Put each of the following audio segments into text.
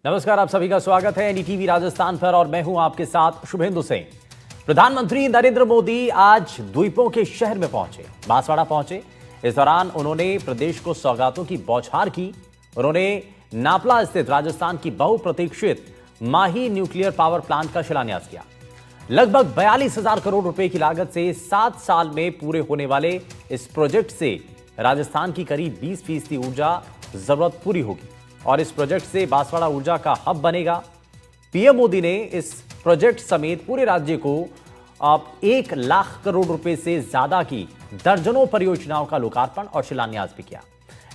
नमस्कार, आप सभी का स्वागत है एनडीटीवी राजस्थान पर और मैं हूं आपके साथ शुभेंदु सिंह। प्रधानमंत्री नरेंद्र मोदी आज द्वीपों के शहर में पहुंचे, बांसवाड़ा पहुंचे। इस दौरान उन्होंने प्रदेश को सौगातों की बौछार की। उन्होंने नापला स्थित राजस्थान की बहुप्रतीक्षित माही न्यूक्लियर पावर प्लांट का शिलान्यास किया। लगभग 42,000 करोड़ रुपए की लागत से 7 साल में पूरे होने वाले इस प्रोजेक्ट से राजस्थान की करीब 20% ऊर्जा जरूरत पूरी होगी और इस प्रोजेक्ट से बांसवाड़ा ऊर्जा का हब बनेगा। पीएम मोदी ने इस प्रोजेक्ट समेत पूरे राज्य को 1 लाख करोड़ रुपए से ज्यादा की दर्जनों परियोजनाओं का लोकार्पण और शिलान्यास भी किया।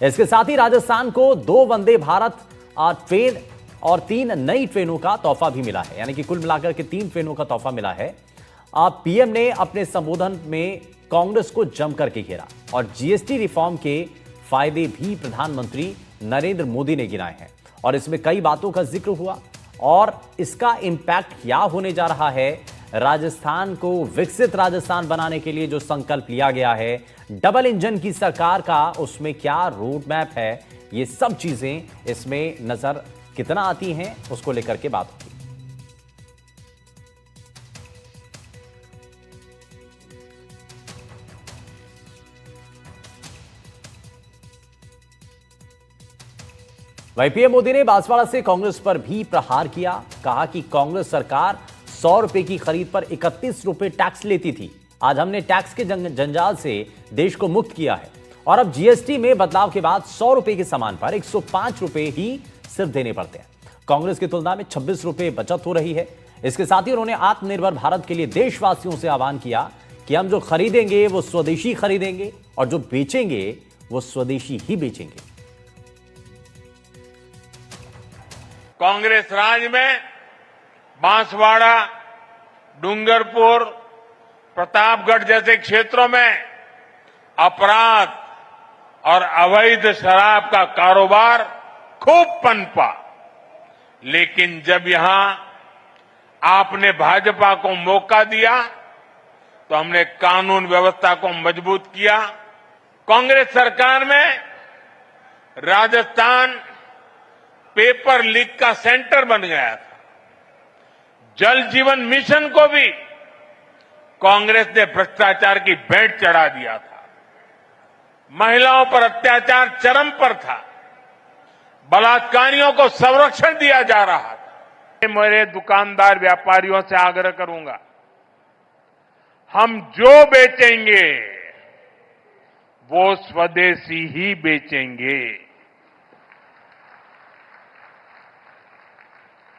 इसके साथ ही राजस्थान को 2 वंदे भारत ट्रेन और 3 नई ट्रेनों का तोहफा भी मिला है, यानी कि कुल मिलाकर के 3 ट्रेनों का तोहफा मिला है। पीएम ने अपने संबोधन में कांग्रेस को जमकर के घेरा और जीएसटी रिफॉर्म के फायदे भी प्रधानमंत्री नरेंद्र मोदी ने गिनाए हैं और इसमें कई बातों का जिक्र हुआ और इसका इंपैक्ट क्या होने जा रहा है। राजस्थान को विकसित राजस्थान बनाने के लिए जो संकल्प लिया गया है, डबल इंजन की सरकार का, उसमें क्या रोड मैप है, ये सब चीजें इसमें नजर कितना आती हैं, उसको लेकर के बात होगी। वहीं पीएम मोदी ने बांसवाड़ा से कांग्रेस पर भी प्रहार किया। कहा कि कांग्रेस सरकार 100 रुपए की खरीद पर 31 रुपए टैक्स लेती थी। आज हमने टैक्स के जंजाल से देश को मुक्त किया है और अब जीएसटी में बदलाव के बाद 100 रुपए के सामान पर 105 रुपए ही सिर्फ देने पड़ते हैं। कांग्रेस की तुलना में 26 रुपए बचत हो रही है। इसके साथ ही उन्होंने आत्मनिर्भर भारत के लिए देशवासियों से आह्वान किया कि हम जो खरीदेंगे वो स्वदेशी खरीदेंगे और जो बेचेंगे वो स्वदेशी ही बेचेंगे। कांग्रेस राज में बांसवाड़ा, डूंगरपुर, प्रतापगढ़ जैसे क्षेत्रों में अपराध और अवैध शराब का कारोबार खूब पनपा, लेकिन जब यहां आपने भाजपा को मौका दिया तो हमने कानून व्यवस्था को मजबूत किया। कांग्रेस सरकार में राजस्थान पेपर लीक का सेंटर बन गया था। जल जीवन मिशन को भी कांग्रेस ने भ्रष्टाचार की भेंट चढ़ा दिया था। महिलाओं पर अत्याचार चरम पर था। बलात्कारियों को संरक्षण दिया जा रहा था। मेरे दुकानदार व्यापारियों से आग्रह करूंगा, हम जो बेचेंगे वो स्वदेशी ही बेचेंगे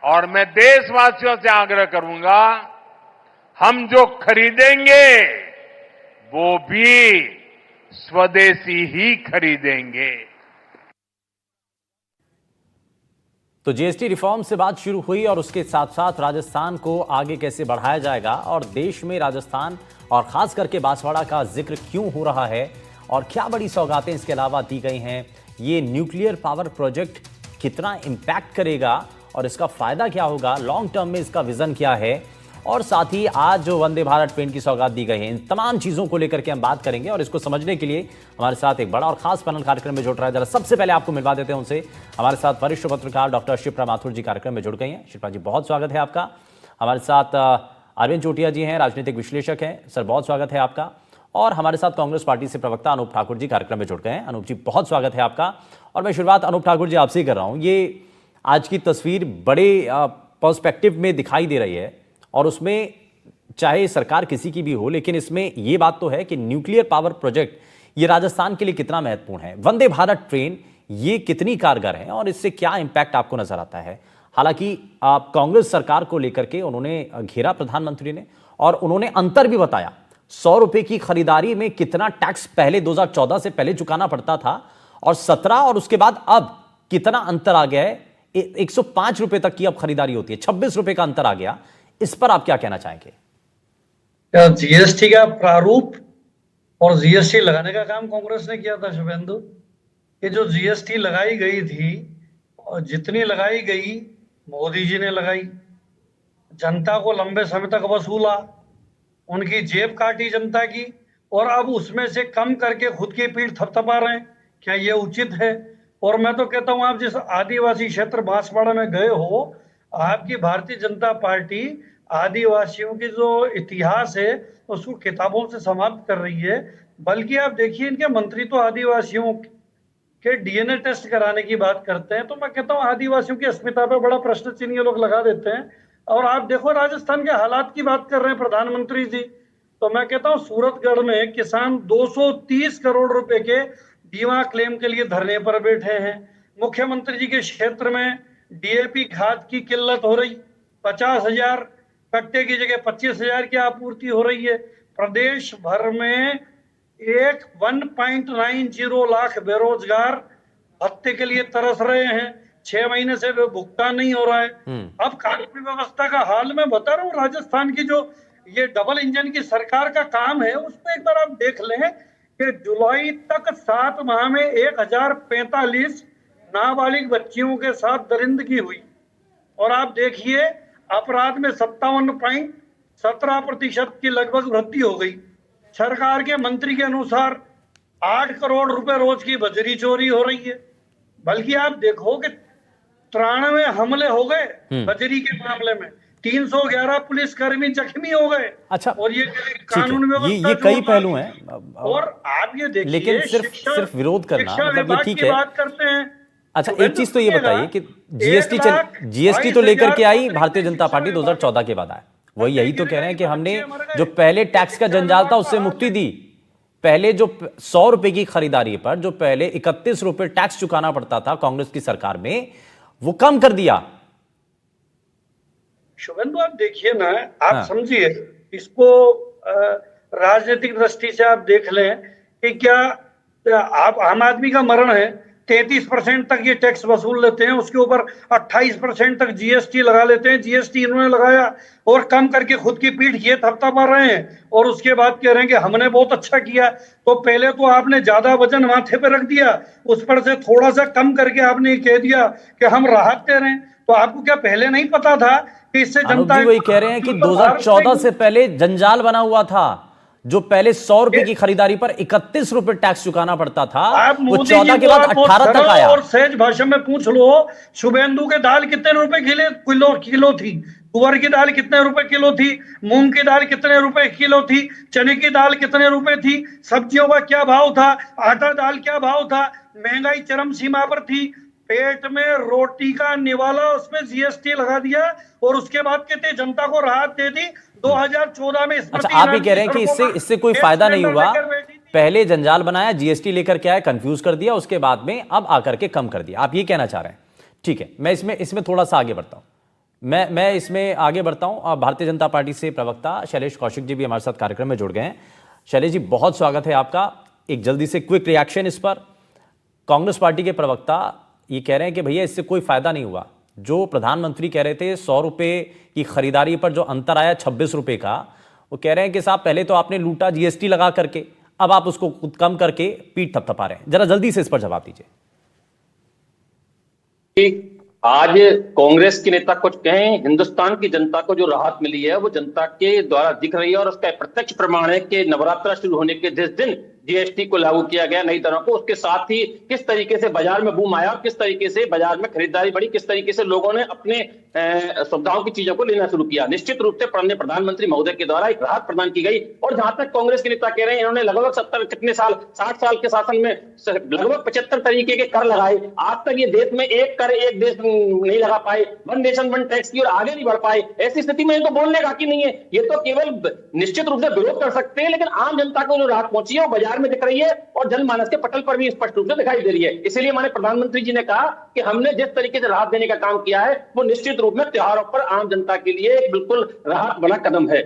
और मैं देशवासियों से आग्रह करूंगा, हम जो खरीदेंगे वो भी स्वदेशी ही खरीदेंगे। तो जीएसटी रिफॉर्म से बात शुरू हुई और उसके साथ साथ राजस्थान को आगे कैसे बढ़ाया जाएगा और देश में राजस्थान और खास करके बांसवाड़ा का जिक्र क्यों हो रहा है और क्या बड़ी सौगातें इसके अलावा दी गई हैं। ये न्यूक्लियर पावर प्रोजेक्ट कितना इंपैक्ट करेगा और इसका फायदा क्या होगा, लॉन्ग टर्म में इसका विजन क्या है और साथ ही आज जो वंदे भारत ट्रेन की सौगात दी गई है, इन तमाम चीजों को लेकर के हम बात करेंगे। और इसको समझने के लिए हमारे साथ एक बड़ा और खास पैनल कार्यक्रम में जुड़ रहा है। जरा सबसे पहले आपको मिलवा देते हैं उनसे। हमारे साथ वरिष्ठ पत्रकार डॉक्टर शिप्रा माथुर जी कार्यक्रम में जुड़ गई हैं। शिप्रा जी, बहुत स्वागत है आपका। हमारे साथ अरविंद चोटिया जी हैं, राजनीतिक विश्लेषक हैं। सर, बहुत स्वागत है आपका। और हमारे साथ कांग्रेस पार्टी से प्रवक्ता अनूप ठाकुर जी कार्यक्रम में जुड़ गए हैं। अनूप जी, बहुत स्वागत है आपका। और मैं शुरुआत अनूप ठाकुर जी आपसे ही कर रहा हूं। ये आज की तस्वीर बड़े पर्सपेक्टिव में दिखाई दे रही है और उसमें चाहे सरकार किसी की भी हो, लेकिन इसमें यह बात तो है कि न्यूक्लियर पावर प्रोजेक्ट ये राजस्थान के लिए कितना महत्वपूर्ण है। वंदे भारत ट्रेन ये कितनी कारगर है और इससे क्या इंपैक्ट आपको नजर आता है। हालांकि कांग्रेस सरकार को लेकर के उन्होंने घेरा प्रधानमंत्री ने और उन्होंने अंतर भी बताया। 100 रुपए की खरीदारी में कितना टैक्स पहले 2014 से पहले चुकाना पड़ता था और 17 और उसके बाद अब कितना अंतर आ गया है। 105 रुपए तक की अब खरीदारी होती है, 26 रुपए का अंतर आ गया। इस पर आप क्या कहना चाहेंगे? जीएसटी का प्रारूप और जीएसटी लगाने का काम कांग्रेस ने किया था शुभेंदु। ये जो जीएसटी लगाई गई थी और जितनी लगाई गई मोदी जी ने लगाई, जनता को लंबे समय तक वसूला, उनकी जेब काटी जनता की और अब उसमें से कम करके खुद की पीठ थपथपा रहे हैं। क्या ये उचित है? और मैं तो कहता हूं आप जिस आदिवासी क्षेत्र बांसवाड़ा में गए हो, आपकी भारतीय जनता पार्टी आदिवासियों की जो इतिहास है उसको किताबों से समाप्त कर रही है। बल्कि आप देखिए, इनके मंत्री तो आदिवासियों के डीएनए टेस्ट कराने की बात करते हैं। तो मैं कहता हूं आदिवासियों की अस्मिता पर बड़ा प्रश्न चिन्ह ये लोग लगा देते हैं। और आप देखो राजस्थान के हालात की बात कर रहे हैं प्रधानमंत्री जी, तो मैं कहता हूं सूरतगढ़ में किसान 230 करोड़ रुपए के बीमा क्लेम के लिए धरने पर बैठे हैं। मुख्यमंत्री जी के क्षेत्र में डीएपी खाद की किल्लत हो रही, 50,000 कट्टे की जगह 25,000 की आपूर्ति हो रही है। प्रदेश भर में 1.90 लाख बेरोजगार भत्ते के लिए तरस रहे हैं। 6 महीने से भुगतान नहीं हो रहा है। अब कानूनी व्यवस्था का हाल मैं बता रहा हूँ, राजस्थान की जो ये डबल इंजन की सरकार का काम है उसमें एक बार आप देख लें कि जुलाई तक 7 माह में 1045 नाबालिग बच्चियों के साथ दरिंदगी हुई। और आप देखिए अपराध में 57.17% की लगभग वृद्धि हो गई। सरकार के मंत्री के अनुसार 8 करोड़ रुपए रोज की बजरी चोरी हो रही है। बल्कि आप देखो कि 93 हमले हो गए बजरी के मामले में, 311 पुलिसकर्मी जख्मी हो गए। अच्छा, और ये ठीक कानून है, व्यवस्था ये कई पहलू हैं। और आप ये देखिए, लेकिन सिर्फ विरोध करना शिक्षा मतलब ये विभाग ठीक की है। बात करते हैं। अच्छा, एक चीज तो ये बताइए कि जीएसटी तो लेकर के आई भारतीय जनता पार्टी 2014 के बाद आए, वही यही तो कह रहे हैं कि हमने जो पहले टैक्स का जंजाल था उससे मुक्ति दी। पहले जो 100 रुपए की खरीदारी पर जो पहले 31 रुपए टैक्स चुकाना पड़ता था कांग्रेस की सरकार में, वो कम कर दिया। शुभेंदु आप देखिए ना, आप समझिए इसको राजनीतिक दृष्टि से आप देख लें कि क्या आप आम आदमी का मरण है, 33% तक ये टैक्स वसूल लेते हैं, उसके ऊपर 28% तक जीएसटी लगा लेते हैं। जीएसटी इन्होंने लगाया और कम करके खुद की पीठ ये थपथपा रहे हैं और उसके बाद कह रहे हैं कि हमने बहुत अच्छा किया। तो पहले तो आपने ज्यादा वजन माथे पे रख दिया, उस पर से थोड़ा सा कम करके आपने कह दिया कि हम राहत दे रहे हैं। तो आपको क्या पहले नहीं पता था कि इससे जनता वही कह रहे हैं कि 2014 से पहले जंजाल बना हुआ था। जो पहले 100 रुपए की खरीदारी पर 31 रुपए टैक्स चुकाना पड़ता था, वो 14 के बाद 18 तक आया। और सहज भाषा में पूछ लो, शुभेंदु के दाल कितने रुपए किलो थी, तुअर की दाल कितने रुपए किलो थी, मूंग की दाल कितने रुपए किलो थी, चने की दाल कितने रुपए थी, सब्जियों का क्या भाव था, आटा दाल क्या भाव था। महंगाई चरम सीमा पर थी। पेट में रोटी का निवाला उसमें जीएसटी लगा दिया और उसके बाद कहते जनता को राहत दे दी 2014 में। अच्छा, आप ही कह रहे हैं कि इससे कोई फायदा नहीं हुआ। पहले जंजाल बनाया, जीएसटी लेकर के आया, कंफ्यूज कर दिया, उसके बाद में अब आकर के कम कर दिया, आप ये कहना चाह रहे हैं। ठीक है, मैं इसमें थोड़ा सा आगे बढ़ता हूं। मैं इसमें आगे बढ़ता हूं। भारतीय जनता पार्टी से प्रवक्ता शैलेश कौशिक जी भी हमारे साथ कार्यक्रम में जुड़ गए हैं। शैलेश जी, बहुत स्वागत है आपका। एक जल्दी से क्विक रिएक्शन इस पर। कांग्रेस पार्टी के प्रवक्ता ये कह रहे हैं कि भैया इससे कोई फायदा नहीं हुआ। जो प्रधानमंत्री कह रहे थे 100 रुपए की खरीदारी पर जो अंतर आया 26 रुपए का, वो कह रहे हैं कि साहब पहले तो आपने लूटा जीएसटी लगा करके, अब आप उसको कम करके पीठ थपथपा रहे हैं। जरा जल्दी से इस पर जवाब दीजिए। आज कांग्रेस के नेता कुछ कहें, हिंदुस्तान की जनता को जो राहत मिली है वो जनता के द्वारा दिख रही है और उसका प्रत्यक्ष प्रमाण है कि नवरात्रा शुरू होने के जिस दिन जीएसटी को लागू किया गया नई दरों को, उसके साथ ही किस तरीके से बाजार में बूम आया, किस तरीके से बाजार में खरीदारी बढ़ी, किस तरीके से लोगों ने अपने सुविधाओं की चीजों को लेना शुरू किया। निश्चित रूप से प्रधानमंत्री महोदय के द्वारा एक राहत प्रदान की गई। और जहां तक कांग्रेस के नेता कह रहे हैं, इन्होंने लगभग 60 साल के शासन में लगभग 75 तरीके के कर लगाए। आज तक ये देश में एक कर एक देश नहीं लगा पाए, वन नेशन वन टैक्स की और आगे नहीं बढ़ पाए। ऐसी स्थिति में तो बोलने का कि नहीं है, ये तो केवल निश्चित रूप से विरोध कर सकते हैं, लेकिन आम जनता को जो राहत पहुंची है वो बाजार में दिख रही है और जनमानस के पटल पर भी स्पष्ट रूप से दिखाई दे रही है। इसलिए हमारे प्रधानमंत्री जी ने कहा कि हमने जिस तरीके से राहत देने का काम किया है वो निश्चित रूप में त्योहारों पर आम जनता के लिए बिल्कुल राहत बड़ा कदम है।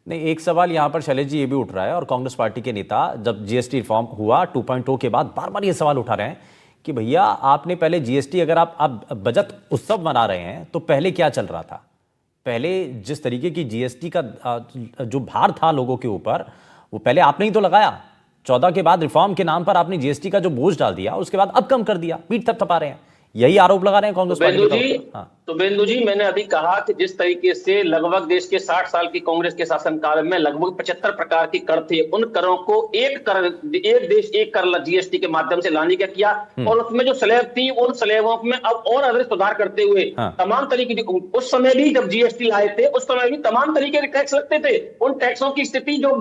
नहीं, एक सवाल यहां पर शैलेश जी ये भी उठ रहा है और कांग्रेस पार्टी के नेता जब जीएसटी रिफॉर्म हुआ 2.0 के बाद बार बार ये सवाल उठा रहे हैं कि भैया आपने पहले जीएसटी, अगर आप बजट उत्सव मना रहे हैं तो पहले क्या चल रहा था? पहले जिस तरीके की जीएसटी का जो भार था लोगों के ऊपर, वो पहले आपने ही तो लगाया। 14 के बाद रिफॉर्म के नाम पर आपने जीएसटी का जो बोझ डाल दिया, उसके बाद अब कम कर दिया, पीठ थपथपा रहे हैं, यही आरोप लगा रहे हैं कांग्रेस पार्टी। तो बेंदु जी, मैंने अभी कहा कि जिस तरीके से लगभग देश के 60 साल की कांग्रेस के शासनकाल में लगभग 75 प्रकार के कर थे, उन करों को एक देश एक कर जीएसटी के माध्यम से लाने का किया, और उसमें जो स्लैब थी उन स्लैबों में अब और अधिक सुधार करते हुए तमाम तरीके की, उस समय भी जब जीएसटी लाए थे उस समय भी तमाम तरीके के टैक्स लगते थे। उन टैक्सों की स्थिति जो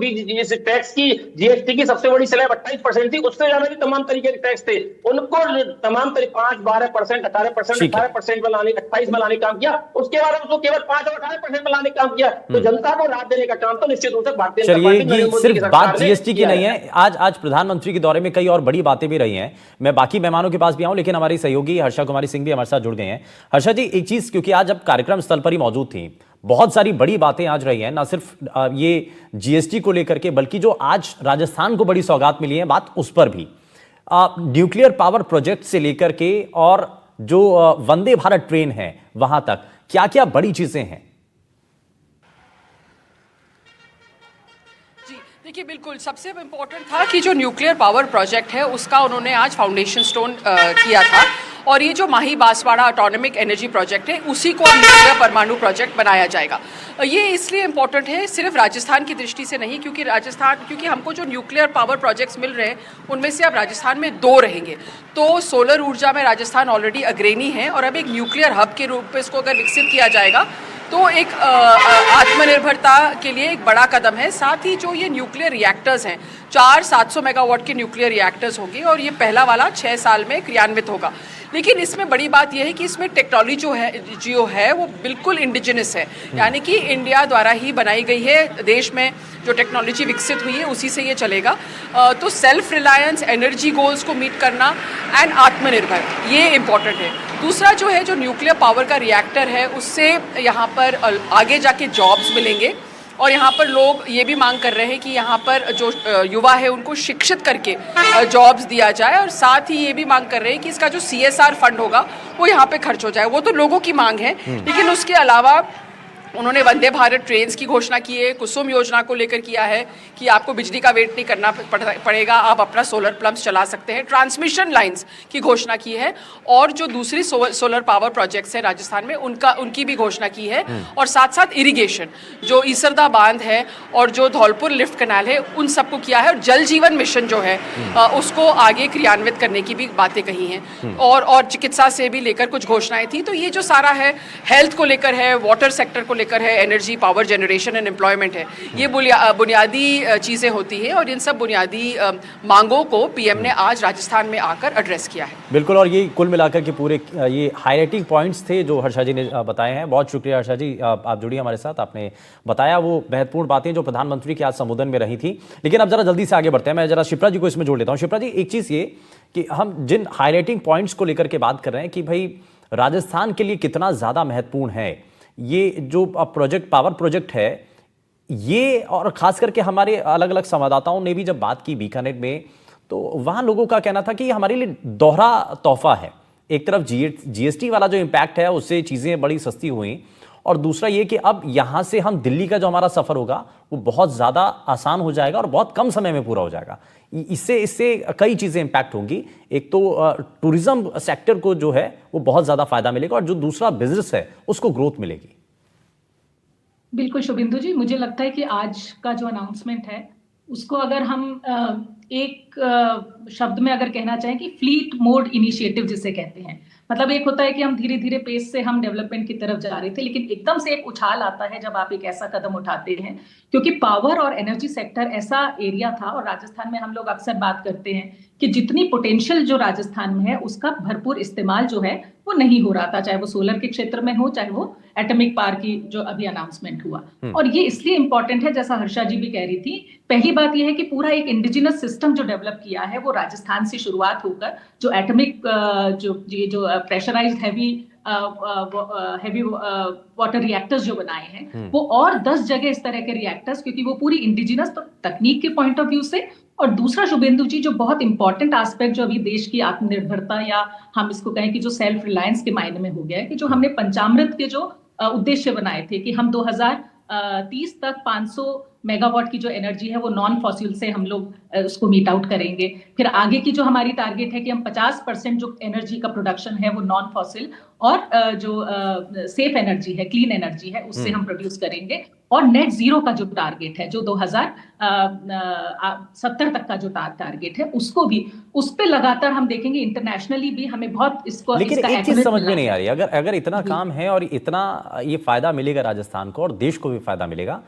टैक्स की जीएसटी की सबसे बड़ी स्लैब 28% थी, उससे ज्यादा भी तमाम तरीके के टैक्स थे, उनको तमाम 5, 12%, 18%, 18% में लाने, 28 में लाने का काम किया। उसके बाद उसको केवल 5 और 18% में लाने का काम किया। तो जनता को राहत देने का काम तो निश्चित रूप से भारतीय जनता पार्टी नरेंद्र मोदी की सिर्फ बात सरकार ने जीएसटी की किया नहीं है। आज प्रधानमंत्री के दौरे में कई और बड़ी बातें भी रही हैं। मैं बाकी मेहमानों के पास भी आऊं, लेकिन हमारी सहयोगी हर्षा कुमारी सिंह भी हमारे साथ जुड़ गए हैं। हर्षा जी, एक चीज, क्योंकि आज अब कार्यक्रम स्थल पर ही मौजूद थी, बहुत सारी बड़ी बातें आज रही हैं, ना सिर्फ ये जीएसटी को लेकर के, बल्कि जो आज राजस्थान को बड़ी सौगात मिली है, बात उस पर भी, न्यूक्लियर पावर प्रोजेक्ट से लेकर के और जो वंदे भारत ट्रेन है वहां तक, क्या क्या बड़ी चीजें हैं? देखिए, बिल्कुल सबसे इम्पोर्टेंट था कि जो न्यूक्लियर पावर प्रोजेक्ट है उसका उन्होंने आज फाउंडेशन स्टोन किया था, और ये जो माही बांसवाड़ा ऑटोनॉमिक एनर्जी प्रोजेक्ट है उसी को न्यूक्लियर परमाणु प्रोजेक्ट बनाया जाएगा। ये इसलिए इम्पोर्टेंट है सिर्फ राजस्थान की दृष्टि से नहीं, क्योंकि हमको जो न्यूक्लियर पावर प्रोजेक्ट्स मिल रहे हैं उनमें से अब राजस्थान में 2 रहेंगे। तो सोलर ऊर्जा में राजस्थान ऑलरेडी अग्रणी है, और अब एक न्यूक्लियर हब के रूप में इसको अगर विकसित किया जाएगा तो एक आत्मनिर्भरता के लिए एक बड़ा कदम है। साथ ही जो ये न्यूक्लियर रिएक्टर्स हैं, 4 700 मेगावाट के न्यूक्लियर रिएक्टर्स होंगे, और ये पहला वाला 6 साल में क्रियान्वित होगा। लेकिन इसमें बड़ी बात यह है कि इसमें टेक्नोलॉजी जो है वो बिल्कुल इंडिजिनस है, यानी कि इंडिया द्वारा ही बनाई गई है। देश में जो टेक्नोलॉजी विकसित हुई है उसी से ये चलेगा। तो सेल्फ रिलायंस, एनर्जी गोल्स को मीट करना एंड आत्मनिर्भर, ये इम्पॉर्टेंट है। दूसरा जो है, जो न्यूक्लियर पावर का रिएक्टर है उससे यहाँ पर आगे जाके जॉब्स मिलेंगे, और यहाँ पर लोग ये भी मांग कर रहे हैं कि यहाँ पर जो युवा है उनको शिक्षित करके जॉब्स दिया जाए, और साथ ही ये भी मांग कर रहे हैं कि इसका जो CSR फंड होगा वो यहाँ पे खर्च हो जाए। वो तो लोगों की मांग है, लेकिन उसके अलावा उन्होंने वंदे भारत ट्रेन्स की घोषणा की है, कुसुम योजना को लेकर किया है कि आपको बिजली का वेट नहीं करना पड़ेगा, आप अपना सोलर प्लम्स चला सकते हैं। ट्रांसमिशन लाइंस की घोषणा की है, और जो दूसरी सोलर पावर प्रोजेक्ट्स हैं राजस्थान में उनकी भी घोषणा की है, और साथ साथ इरिगेशन, जो ईसरदा बांध है और जो धौलपुर लिफ्ट कैनाल है, उन सबको किया है, और जल जीवन मिशन जो है उसको आगे क्रियान्वित करने की भी बातें कही हैं, और चिकित्सा से भी लेकर कुछ घोषणाएं थी। तो ये जो सारा है, हेल्थ को लेकर है, वाटर सेक्टर को लेकर है, energy, power generation and employment है, ये बुनियादी चीजें होती है, और इन सब बुनियादी मांगों को पीएम ने आज राजस्थान में आकर एड्रेस किया है। बिल्कुल, और ये कुल मिलाकर के पूरे ये हाईलाइटिंग पॉइंट्स थे जो हर्षा जी ने बताए हैं। बहुत शुक्रिया हर्षा जी, आप जुड़ी हमारे साथ, आपने बताया वो महत्वपूर्ण बातें जो प्रधानमंत्री के आज संबोधन में रही थी। लेकिन अब जरा जल्दी से आगे बढ़ते हैं, मैं जरा शिप्रा जी को इसमें जोड़ लेता हूँ। शिप्रा जी, एक चीज ये कि हम जिन हाईलाइटिंग पॉइंट्स को लेकर के बात कर रहे हैं कि भाई राजस्थान के लिए कितना ज्यादा महत्वपूर्ण है ये जो प्रोजेक्ट, पावर प्रोजेक्ट है ये, और खास करके हमारे अलग अलग संवाददाताओं ने भी जब बात की बीकानेर में, तो वहां लोगों का कहना था कि ये हमारे लिए दोहरा तोहफा है। एक तरफ जीएसटी वाला जो इम्पैक्ट है उससे चीजें बड़ी सस्ती हुई, और दूसरा ये कि अब यहां से हम दिल्ली का जो हमारा सफर होगा वो बहुत ज्यादा आसान हो जाएगा और बहुत कम समय में पूरा हो जाएगा। इससे कई चीजें इंपैक्ट होंगी। एक तो टूरिज्म सेक्टर को जो है वो बहुत ज्यादा फायदा मिलेगा, और जो दूसरा बिजनेस है उसको ग्रोथ मिलेगी। बिल्कुल शुभेंदु जी, मुझे लगता है कि आज का जो अनाउंसमेंट है उसको अगर हम एक शब्द में अगर कहना चाहें कि फ्लीट मोड इनिशिएटिव जिसे कहते हैं, मतलब एक होता है कि हम धीरे धीरे पेस से हम डेवलपमेंट की तरफ जा रहे थे, लेकिन एकदम से एक उछाल आता है जब आप एक ऐसा कदम उठाते हैं, क्योंकि पावर और एनर्जी सेक्टर ऐसा एरिया था, और राजस्थान में हम लोग अक्सर बात करते हैं कि जितनी पोटेंशियल जो राजस्थान में है उसका भरपूर इस्तेमाल जो है वो नहीं हो रहा था, चाहे वो सोलर के क्षेत्र में हो, चाहे वो एटॉमिक पावर की जो अभी अनाउंसमेंट हुआ। और ये इसलिए इंपॉर्टेंट है, जैसा हर्षा जी भी कह रही थी, पहली बात यह है कि पूरा एक इंडिजिनस सिस्टम जो डेवलप किया है वो राजस्थान से शुरुआत होकर जो एटॉमिक जो प्रेशराइज्ड हैवी वाटर रिएक्टर्स जो बनाए हैं वो और 10 जगह इस तरह के रिएक्टर्स, क्योंकि वो पूरी इंडिजिनस तो तकनीक के पॉइंट ऑफ व्यू से, और दूसरा शुभेंदु जी जो बहुत इंपॉर्टेंट एस्पेक्ट जो अभी देश की आत्मनिर्भरता या हम इसको कहें कि जो सेल्फ रिलायंस के मायने में हो गया है, कि जो हमने पंचामृत के जो उद्देश्य बनाए थे कि हम 2030 तक 500 मेगावाट की जो एनर्जी है वो नॉन फॉसिल से हम लोग उसको मीट आउट करेंगे। फिर आगे की जो हमारी टारगेट है कि हम 50% जो एनर्जी का प्रोडक्शन है वो नॉन फॉसिल और जो सेफ एनर्जी है, क्लीन एनर्जी है, उससे हम प्रोड्यूस करेंगे। और नेट जीरो का जो टारगेट है, जो 2070 तक का जो टारगेट है, उसको भी उस पे लगातार हम देखेंगे। इंटरनेशनली भी हमें बहुत इसको लेकिन इसका एक चीज accurate समझ में मिला नहीं है। आ रही, अगर इतना काम है और इतना ये फायदा मिलेगा राजस्थान को और देश को भी फायदा मिलेगा,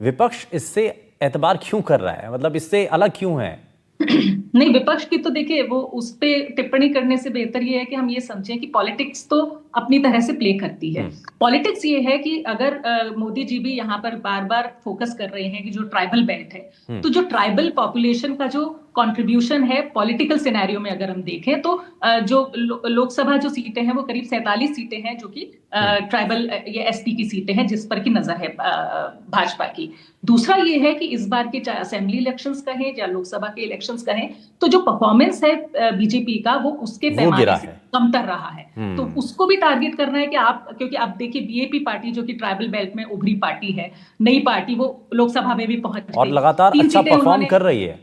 विपक्ष इससे एतबार क्यों कर रहा है? मतलब इससे अलग क्यों है? नहीं, विपक्ष की तो देखिए वो उस पे टिप्पणी करने से बेहतर ये है कि हम ये समझें कि पॉलिटिक्स तो अपनी तरह से प्ले करती है। पॉलिटिक्स ये है कि अगर मोदी जी भी यहाँ पर बार बार फोकस कर रहे हैं कि जो ट्राइबल बेल्ट है, तो जो ट्राइबल पॉपुलेशन का जो कंट्रीब्यूशन है पॉलिटिकल सिनेरियो में अगर हम देखें तो जो लोकसभा जो सीटें हैं वो करीब 47 सीटें हैं जो कि ट्राइबल ये एसटी की सीटें हैं जिस पर की नजर है भाजपा की। दूसरा ये है कि इस बार के चाहे असेंबली इलेक्शंस कहें या लोकसभा के इलेक्शंस कहें, तो जो परफॉर्मेंस है बीजेपी का वो उसके पैमाने से कमतर रहा है। तो उसको भी टारगेट करना है कि आप, क्योंकि आप देखिए बीएपी पार्टी जो कि ट्राइबल बेल्ट में उभरी पार्टी है, नई पार्टी, वो लोकसभा में भी पहुंच गई और लगातार अच्छा परफॉर्म कर रही है।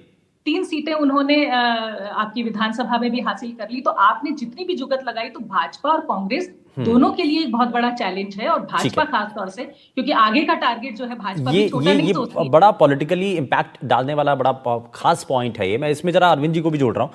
3 सीटें उन्होंने आपकी विधानसभा में भी हासिल कर ली। तो आपने जितनी भी जुगत लगाई तो भाजपा और कांग्रेस दोनों के लिए एक बहुत बड़ा चैलेंज है, और भाजपा खास तौर से, क्योंकि आगे का टारगेट जो है भाजपा भी छोटा नहीं सोच रही है। बड़ा पॉलिटिकली इंपैक्ट डालने वाला बड़ा खास पॉइंट है ये। मैं इसमें जरा अरविंद जी को भी जोड़ रहा हूं।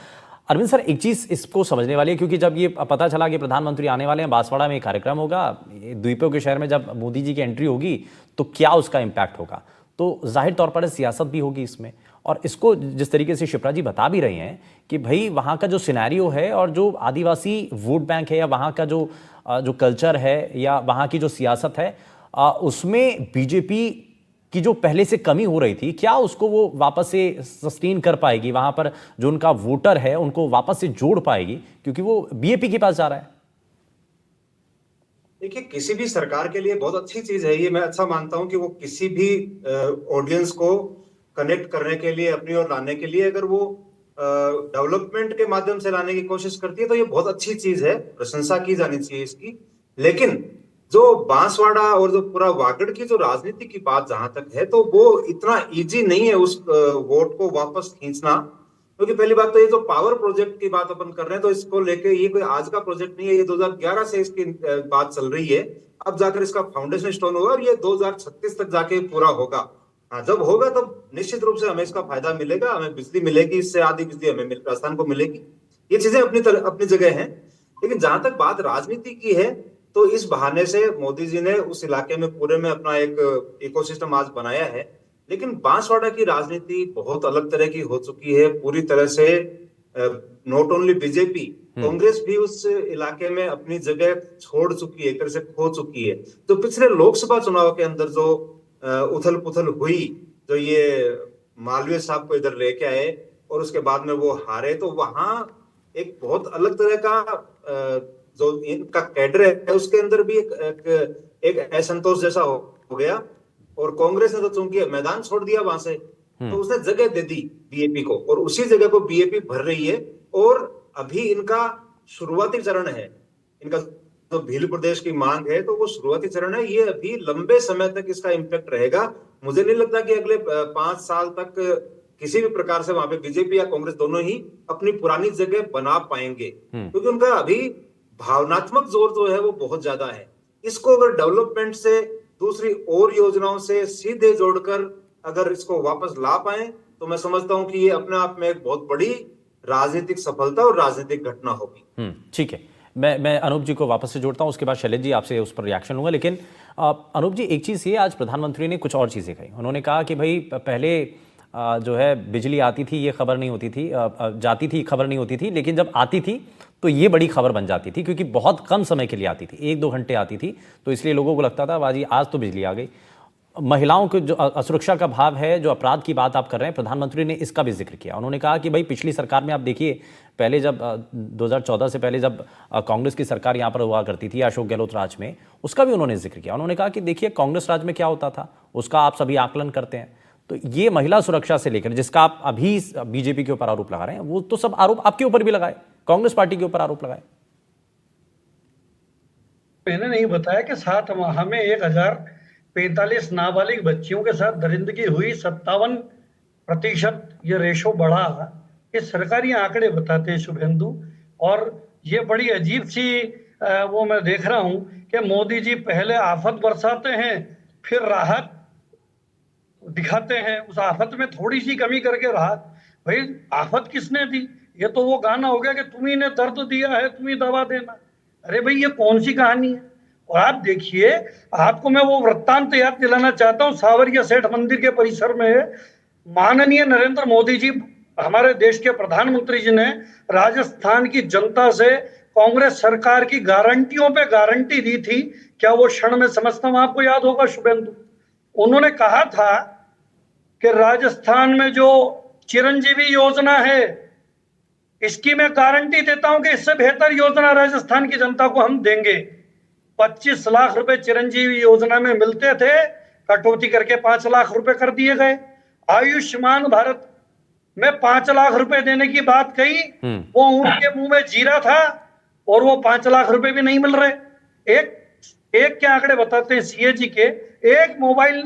अरविंद सर, एक चीज इसको समझने वाली है, क्योंकि जब ये पता चला कि प्रधानमंत्री आने वाले हैं, बांसवाड़ा में एक कार्यक्रम होगा, द्वीपों के शहर में जब मोदी जी की एंट्री होगी तो क्या उसका इंपैक्ट होगा, तो जाहिर तौर पर सियासत भी होगी इसमें। और इसको जिस तरीके से शिप्रा जी बता भी रहे हैं कि भाई वहाँ का जो सिनेरियो है और जो आदिवासी वोट बैंक है या वहाँ का जो कल्चर है या वहाँ की जो सियासत है, उसमें बीजेपी की जो पहले से कमी हो रही थी, क्या उसको वो वापस से सस्टेन कर पाएगी? वहाँ पर जो उनका वोटर है उनको वापस से जोड़ पाएगी, क्योंकि वो बीएपी के पास जा रहा है? देखिए, किसी भी सरकार के लिए बहुत अच्छी चीज है ये। मैं अच्छा मानता हूं कि वो किसी भी ऑडियंस को कनेक्ट करने के लिए, अपनी ओर लाने के लिए, अगर वो डेवलपमेंट के माध्यम से लाने की कोशिश करती है तो ये बहुत अच्छी चीज है, प्रशंसा की जानी चाहिए इसकी। लेकिन जो बांसवाड़ा और जो पूरा वागड़ की जो राजनीति की बात जहां तक है, तो वो इतना इजी नहीं है उस वोट को वापस खींचना। क्योंकि पहली बात तो ये जो पावर प्रोजेक्ट की बात अपन कर रहे हैं, तो इसको लेके ये कोई आज का प्रोजेक्ट नहीं है, ये 2011 से इसकी बात चल रही है। अब जाकर इसका फाउंडेशन स्टोन होगा और ये 2036 तक जाके पूरा होगा। हाँ, जब होगा तब निश्चित रूप से हमें इसका फायदा मिलेगा, हमें बिजली मिलेगी, इससे आधी बिजली हमें राजस्थान को मिलेगी। ये चीजें अपनी जगह हैं। लेकिन जहां तक बात राजनीति की है, तो इस बहाने से मोदी जी ने उस इलाके में पूरे में अपना एक इकोसिस्टम आज बनाया है। लेकिन बांसवाड़ा की राजनीति बहुत अलग तरह की हो चुकी है, पूरी तरह से। नॉट ओनली बीजेपी, कांग्रेस भी उस इलाके में अपनी जगह छोड़ चुकी है, एक तरह से खो चुकी है। तो पिछले लोकसभा चुनाव के अंदर जो उथल पुथल हुई, जो ये मालवीय साहब को इधर लेके आए और उसके बाद में वो हारे, तो वहां एक बहुत अलग तरह का जो इनका कैडर है उसके अंदर भी एक असंतोष जैसा हो गया। और कांग्रेस ने तो चूंकि मैदान छोड़ दिया वहां से, तो उसने जगह दे दी बीएपी को, और उसी जगह को बीएपी भर रही है। और अभी इनका शुरुआती चरण है, इनका जो भील प्रदेश की मांग है, तो वो शुरुआती चरण है। ये अभी लंबे समय तक इसका इम्पैक्ट रहेगा। मुझे नहीं लगता कि अगले 5 साल तक किसी भी प्रकार से वहां पे बीजेपी या कांग्रेस दोनों ही अपनी पुरानी जगह बना पाएंगे, क्योंकि उनका अभी भावनात्मक जोर जो है वो बहुत ज्यादा है। इसको अगर डेवलपमेंट से, दूसरी और योजनाओं से सीधे जोड़कर अगर इसको वापस ला पाए, तो मैं समझता हूं कि ये अपने आप में एक बहुत बड़ी राजनीतिक सफलता और राजनीतिक घटना होगी। ठीक है, मैं अनूप जी को वापस से जोड़ता हूं, उसके बाद शैलेश जी आपसे उस पर रिएक्शन लूंगा। लेकिन अनूप जी, एक चीज़ ये, आज प्रधानमंत्री ने कुछ और चीज़ें कही। उन्होंने कहा कि भाई पहले जो है बिजली आती थी ये खबर नहीं होती थी, जाती थी खबर नहीं होती थी, लेकिन जब आती थी तो ये बड़ी खबर बन जाती थी, क्योंकि बहुत कम समय के लिए आती थी, 1-2 घंटे आती थी, तो इसलिए लोगों को लगता था बाजी आज तो बिजली आ गई। महिलाओं को जो असुरक्षा का भाव है, जो अपराध की बात आप कर रहे हैं, प्रधानमंत्री ने इसका भी जिक्र किया। उन्होंने कहा कि भाई पिछली सरकार में आप देखिए, पहले जब 2014 से पहले जब कांग्रेस की सरकार यहाँ पर हुआ करती थी अशोक गहलोत राज में, उसका भी उन्होंने जिक्र किया। उन्होंने कहा कि देखिए कांग्रेस राज में क्या होता था उसका आप सभी आकलन करते हैं। तो ये महिला सुरक्षा से लेकर जिसका आप अभी बीजेपी के ऊपर आरोप लगा रहे हैं, वो तो सब आरोप आपके ऊपर भी लगाए, कांग्रेस पार्टी के ऊपर आरोप लगाए। मैंने नहीं बताया कि 7 माह में 1000 45 नाबालिग बच्चियों के साथ दरिंदगी हुई, 57% ये रेशो बढ़ा। ये सरकारी आंकड़े बताते हैं शुभेंदु। और ये बड़ी अजीब सी वो मैं देख रहा हूं कि मोदी जी पहले आफत बरसाते हैं, फिर राहत दिखाते हैं, उस आफत में थोड़ी सी कमी करके राहत। भाई आफत किसने दी? ये तो वो गाना हो गया कि तुम्ही ने दर्द दिया है, तुम्ही दवा देना। अरे भाई ये कौन सी कहानी है? और आप देखिए, आपको मैं वो वृत्तांत याद दिलाना चाहता हूं, सावरिया सेठ मंदिर के परिसर में माननीय नरेंद्र मोदी जी, हमारे देश के प्रधानमंत्री जी ने राजस्थान की जनता से कांग्रेस सरकार की गारंटियों पे गारंटी दी थी। क्या वो क्षण में समझता हूं आपको याद होगा शुभेंदु? उन्होंने कहा था कि राजस्थान में जो चिरंजीवी योजना है, इसकी मैं गारंटी देता हूं कि इससे बेहतर योजना राजस्थान की जनता को हम देंगे। 25 लाख रुपए चिरंजीवी योजना में मिलते थे, कटौती करके 5 लाख रुपए कर दिए गए। आयुष्मान भारत में 5 लाख रुपए देने की बात कही, वो उनके मुंह में जीरा था और वो 5 लाख रुपए भी नहीं मिल रहे। एक के आंकड़े बताते हैं सीएजी के, एक मोबाइल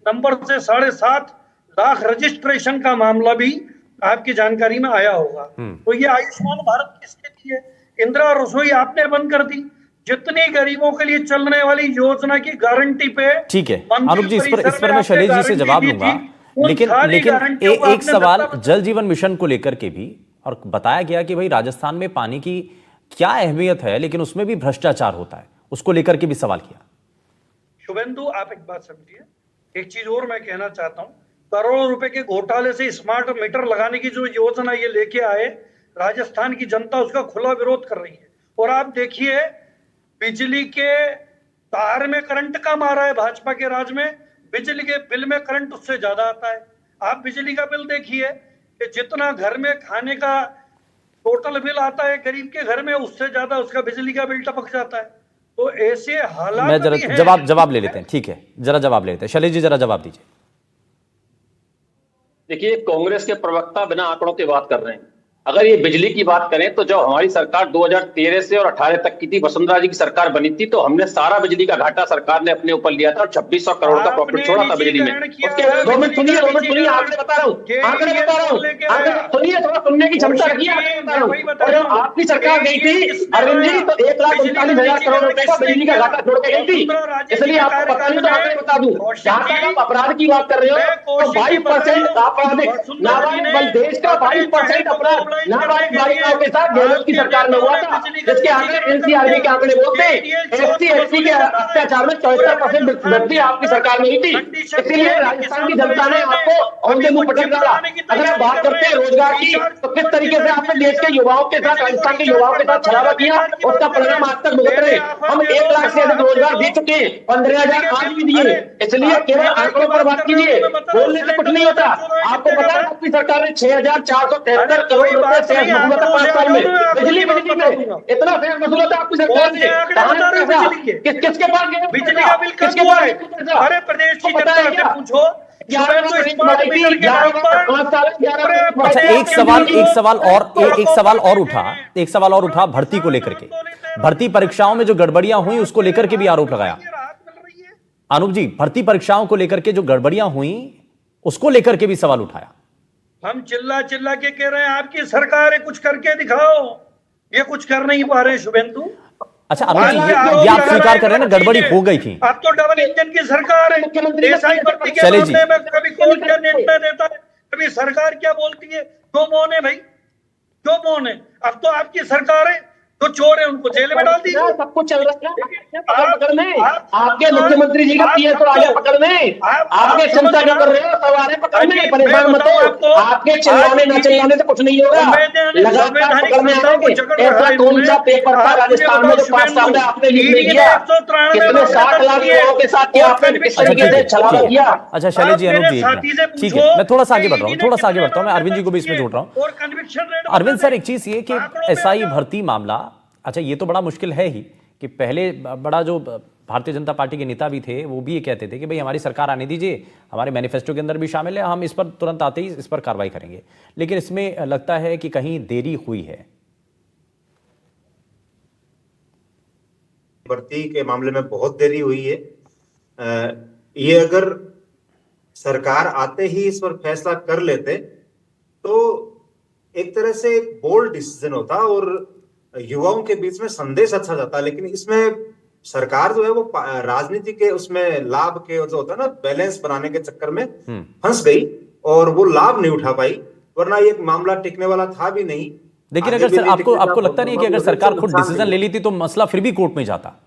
नंबर से 7.5 लाख रजिस्ट्रेशन का मामला भी आपकी जानकारी में आया होगा। तो ये आयुष्मान भारत किसके लिए? इंदिरा रसोई आपने बंद कर दी। जितनी गरीबों के लिए चलने वाली योजना की गारंटी पे, ठीक है अनूप जी, इस पर मैं शैलेश जी से जवाब लूंगा, लेकिन एक सवाल जल जीवन मिशन को लेकर के भी, और बताया गया कि भाई राजस्थान में पानी की क्या अहमियत है, लेकिन उसमें भी भ्रष्टाचार होता है, उसको लेकर के भी सवाल किया। शुभेंदु आप एक बात समझिए, एक चीज और मैं कहना चाहता हूं, करोड़ों रुपए के घोटाले से स्मार्ट मीटर लगाने की जो योजना ये लेके आए, राजस्थान की जनता उसका खुला विरोध कर रही है। और आप देखिए, बिजली के तार में करंट कम आ रहा है भाजपा के राज में, बिजली के बिल में करंट उससे ज्यादा आता है। आप बिजली का बिल देखिए कि जितना घर में खाने का टोटल बिल आता है गरीब के घर में, उससे ज्यादा उसका बिजली का बिल टपक जाता है। तो ऐसे हालात मैं जरा जवाब ले लेते हैं, ठीक है, जरा जवाब ले लेते हैं। शैलेश जी जरा जवाब दीजिए। देखिए, कांग्रेस के प्रवक्ता बिना आंकड़ों की बात कर रहे हैं। अगर ये बिजली की बात करें तो जब हमारी सरकार 2013 से और 18 तक की थी, वसुंधरा जी की सरकार बनी थी, तो हमने सारा बिजली का घाटा सरकार ने अपने ऊपर लिया था और 2600 करोड़ का प्रॉफिट छोड़ा था बिजली में। उसके 2 मिनट सुनिए, आंकड़े बता रहा हूँ, सुनिए, थोड़ा सुनने की क्षमता रखिए। और जब आपकी सरकार गई थी अरविंद जी, तो 1,39,000 करोड़ रुपए का बिजली का घाटा छोड़ के गई थी। इसलिए आपको पता नहीं, तो आंकड़े बता दूं। जहां तक आप अपराध की बात कर रहे हो, तो 22% आपराधिक नाबालिग, देश का 22% अपराध नाबालिग बालिकाओं के साथ गहलोत की सरकार में हुआ था, जिसके आंकड़े एनसीआरबी के आंकड़े बोलते हैं। एससी के अत्याचार में 74% वृद्धि आपकी सरकार में हुई थी। इसलिए राजस्थान की जनता ने आपको औंधे मुंह पटक डाला। अगर आप बात करते हैं रोजगार की, तो किस तरीके से आपने देश के युवाओं के साथ, राजस्थान के युवाओं के साथ छलावा किया, उसका परिणाम आज तक भुगत रहे। हम 1 लाख से अधिक रोजगार दे चुके हैं, 15,000 आज भी दिए। इसलिए केवल आंकड़ों पर बात कीजिए, बोलने से कुछ नहीं होता। आपको पता है आपकी सरकार ने 6,473 करोड़ सेस वसूला था 5 साल में। बिजली में इतना सेस वसूला था आपकी सरकार ने। किसके पास गया बिजली का बिल कम हुआ है? अरे प्रदेश की जनता से पूछो। अच्छा, एक सवाल और उठा भर्ती को लेकर के। भर्ती परीक्षाओं में जो गड़बड़ियां हुई उसको लेकर के भी आरोप लगाया अनूप जी। भर्ती परीक्षाओं को लेकर के जो गड़बड़ियां हुई उसको लेकर के भी सवाल उठाया। हम चिल्ला चिल्ला के कह रहे हैं आपकी सरकार है, कुछ करके दिखाओ। ये कुछ कर नहीं पा रहे शुभेंदु। अच्छा अनूप जी, ये आप स्वीकार कर रहे हैं ना, गड़बड़ी हो गई थी। अब तो डबल इंजन की सरकार है। देसाई भर्ती के मामले में कभी कोर्ट क्या निर्णय देता है, कभी सरकार क्या बोलती है। क्यों मौन है भाई, क्यों मौन है? अब तो आपकी सरकार है, तो चोर है उनको जेल में डाल दीजिए। सब कुछ चल रहा है पकड़ने। आपके मुख्यमंत्री जी का पीएस तो आगे पकड़ने, आपके चिंता क्यों कर रहे हो? सब आ रहे पकड़ने, परेशान मत हो। आपके चिल्लाने न चिल्लाने से कुछ नहीं होगा, लगातार पकड़ने आएंगे। ऐसा कौन सा पेपर था राजस्थान में जो 5 साल में आपने लीक नहीं किया? कितने 60 लाख लोगों के साथ किया आपने, किस तरीके से छलावा किया? अच्छा शैलेश जी, अनूप जी, ठीक है, मैं थोड़ा सा आगे बढ़ रहा हूँ, मैं अरविंद जी को भी इसमें जोड़ रहा हूँ। अरविंद सर, एक चीज ये कि एसआई भर्ती मामला, अच्छा ये तो बड़ा मुश्किल है ही कि पहले बड़ा जो भारतीय जनता पार्टी के नेता भी थे वो भी ये कहते थे कि भाई हमारी सरकार आने दीजिए, हमारे मैनिफेस्टो के अंदर भी शामिल है, हम इस पर तुरंत आते ही इस पर कार्रवाई करेंगे। लेकिन इसमें लगता है कि कहीं देरी हुई है। भर्ती के मामले में बहुत देरी हुई है। ये अगर सरकार आते ही इस पर फैसला कर लेते तो एक तरह से एक बोल्ड डिसीजन होता और युवाओं के बीच में संदेश अच्छा जाता, लेकिन इसमें सरकार जो है वो राजनीति के उसमें लाभ के जो होता है ना बैलेंस बनाने के चक्कर में फंस गई और वो लाभ नहीं उठा पाई, वरना ये मामला टिकने वाला था भी नहीं। लेकिन अगर सर आपको लगता नहीं है कि अगर सरकार खुद डिसीजन ले लेती तो मसला फिर भी कोर्ट में जाता?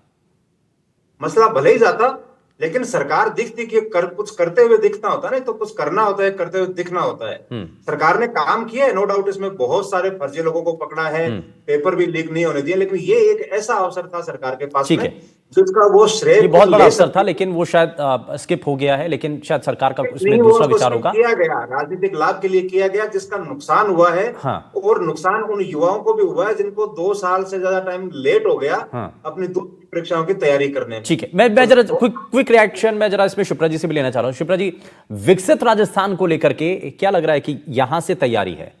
मसला भले ही जाता, लेकिन सरकार दिखती कि कुछ करते हुए दिखना होता है, नहीं तो कुछ करना होता है, करते हुए दिखना होता है। सरकार ने काम किया है, नो डाउट, इसमें बहुत सारे फर्जी लोगों को पकड़ा है, पेपर भी लीक नहीं होने दिए, लेकिन ये एक ऐसा अवसर था सरकार के पास में जिसका वो श्रेय बहुत बड़ा अवसर था, लेकिन वो शायद स्किप हो गया है। लेकिन शायद सरकार का उसमें दूसरा विचार होगा। किया गया राजनीतिक लाभ के लिए किया गया, जिसका नुकसान हुआ है। हाँ। और नुकसान उन युवाओं को भी हुआ है जिनको 2 साल से ज्यादा टाइम लेट हो गया अपनी परीक्षाओं की तैयारी करने में। ठीक है, मैं जरा क्विक रिएक्शन मैं जरा इसमें शिप्रा जी से भी लेना चाह रहा हूं। शिप्रा जी, विकसित राजस्थान को लेकर के क्या लग रहा है कि यहां से तैयारी है?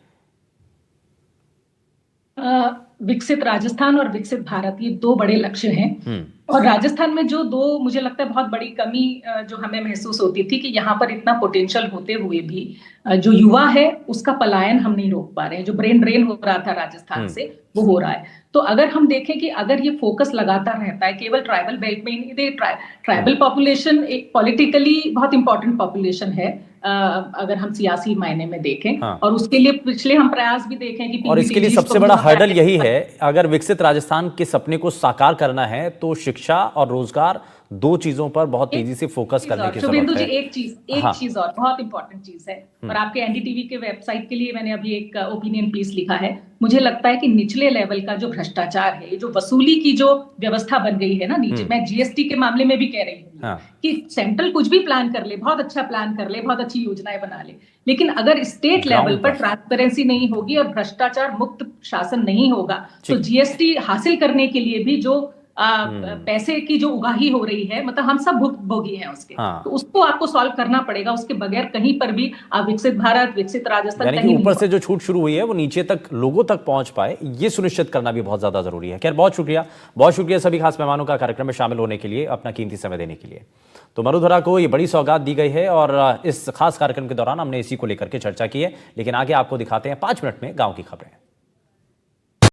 विकसित राजस्थान और विकसित भारत ये 2 बड़े लक्ष्य हैं। और राजस्थान में जो 2 मुझे लगता है बहुत बड़ी कमी जो हमें महसूस होती थी कि यहाँ पर इतना पोटेंशियल होते हुए भी जो युवा है उसका पलायन हम नहीं रोक पा रहे हैं। जो ब्रेन ड्रेन हो रहा था राजस्थान से वो हो रहा है। तो अगर हम देखें कि अगर ये फोकस लगातार रहता है केवल ट्राइबल बेल्ट में ही, ट्राइबल पॉपुलेशन एक पॉलिटिकली बहुत इंपॉर्टेंट पॉपुलेशन है अगर हम सियासी मायने में देखें। और उसके लिए पिछले हम प्रयास भी देखें कि और इसके लिए सबसे बड़ा हर्डल यही है, अगर विकसित राजस्थान के सपने को साकार करना है तो शिक्षा और रोजगार 2 चीजों पर बहुत तेजी से फोकस करने की जरूरत है। जी एक चीज और बहुत इंपॉर्टेंट चीज है, और आपके एनडीटीवी के वेबसाइट के लिए मैंने अभी एक ओपिनियन पीस लिखा है। मुझे लगता है कि निचले लेवल का जो भ्रष्टाचार है, जो वसूली की जो व्यवस्था बन गई है ना नीचे, मैं जीएसटी के मामले में भी कह रही हूँ कि सेंट्रल कुछ भी प्लान कर ले, बहुत अच्छा प्लान कर ले, बहुत अच्छी योजनाएं बना ले, लेकिन अगर स्टेट लेवल पर ट्रांसपेरेंसी नहीं होगी और भ्रष्टाचार मुक्त शासन नहीं होगा तो जीएसटी हासिल करने के लिए भी जो पैसे की जो उगाही हो रही है, मतलब हम सब भोगी हैं उसके। तो उसको आपको सॉल्व करना पड़ेगा, उसके बगैर कहीं पर भी विकसित भारत, विकसित राजस्थान कहीं ऊपर से जो छूट शुरू हुई है वो नीचे तक लोगों तक पहुंच पाए, ये सुनिश्चित करना भी बहुत ज्यादा जरूरी है। खैर, बहुत शुक्रिया सभी खास मेहमानों का कार्यक्रम में शामिल होने के लिए, अपना कीमती समय देने के लिए। तो मरुधरा को ये बड़ी सौगात दी गई है और इस खास कार्यक्रम के दौरान हमने इसी को लेकर के चर्चा की है। लेकिन आगे आपको दिखाते हैं 5 मिनट में गांव की खबरें।